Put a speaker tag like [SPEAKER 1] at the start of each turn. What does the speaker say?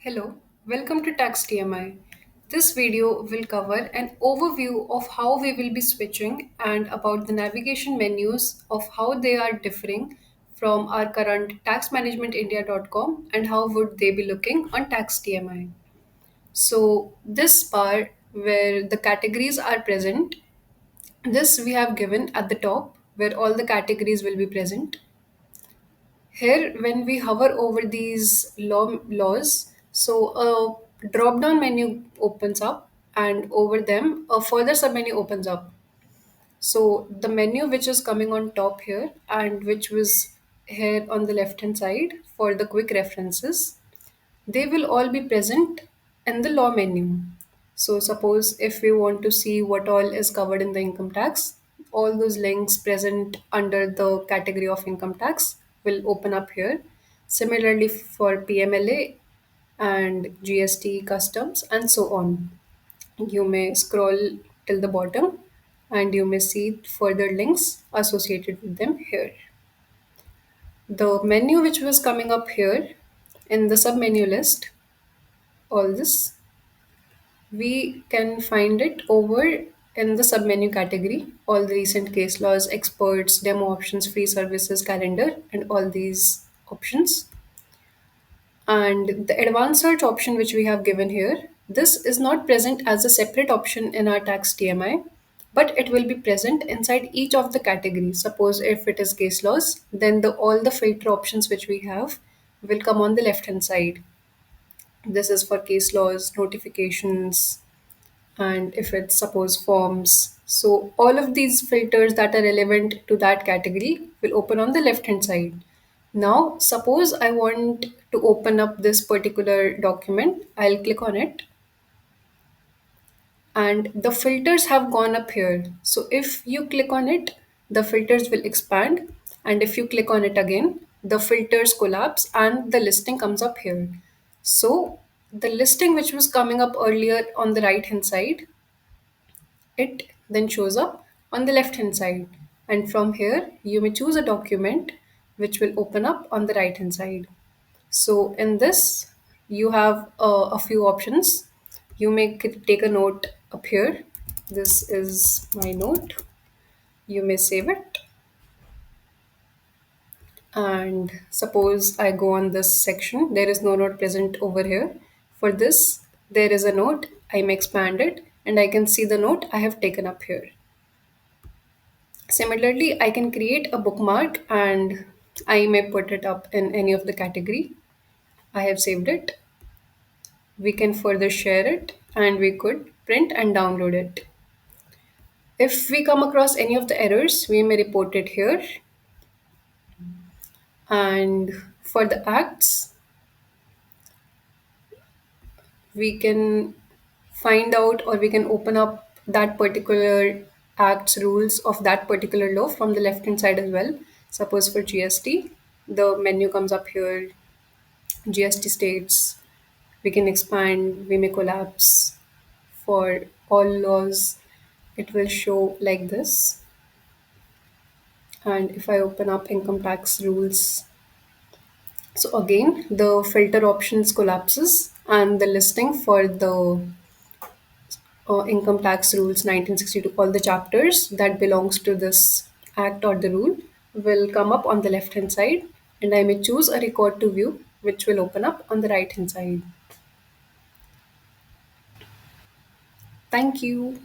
[SPEAKER 1] Hello, welcome to TaxTMI. This video will cover an overview of how we will be switching and about the navigation menus of how they are differing from our current taxmanagementindia.com and how would they be looking on TaxTMI. So this part where the categories are present, this we have given at the top where all the categories will be present. Here, when we hover over these laws, so a drop down menu opens up, and over them, a further submenu opens up. So, the menu which is coming on top here, and which was here on the left hand side for the quick references, they will all be present in the law menu. So, suppose if we want to see what all is covered in the income tax, all those links present under the category of income tax will open up here. Similarly, for PMLA and GST, customs, and so on. You may scroll till the bottom and you may see further links associated with them here. The menu which was coming up here in the submenu list, all this we can find it over in the submenu category, all the recent case laws, experts, demo options, free services, calendar, and all these options. And the advanced search option which we have given here, this is not present as a separate option in our tax TMI, but it will be present inside each of the categories. Suppose if it is case laws, then all the filter options which we have will come on the left hand side. This is for case laws, notifications, and if it's suppose forms. So all of these filters that are relevant to that category will open on the left hand side. Now suppose I want to open up this particular document, I'll click on it and the filters have gone up here. So if you click on it, the filters will expand, and if you click on it again, the filters collapse and the listing comes up here. So the listing which was coming up earlier on the right hand side, it then shows up on the left hand side, and from here you may choose a document which will open up on the right hand side. So in this you have a few options. You may take a note up here. This is my note. You may save it, and suppose I go on this section, there is no note present over here. For this there is a note. I may expand it and I can see the note I have taken up here. Similarly, I can create a bookmark and I may put it up in any of the category. I have saved it. We can further share it and we could print and download it. If we come across any of the errors, we may report it here. And for the acts, we can find out or we can open up that particular acts rules of that particular law from the left hand side as well. Suppose for GST, the menu comes up here. GST states, we can expand, we may collapse. For all laws, it will show like this. And if I open up income tax rules, so again, the filter options collapses and the listing for the income tax rules 1962, all the chapters that belongs to this act or the rule will come up on the left hand side, and I may choose a record to view which will open up on the right hand side. Thank you.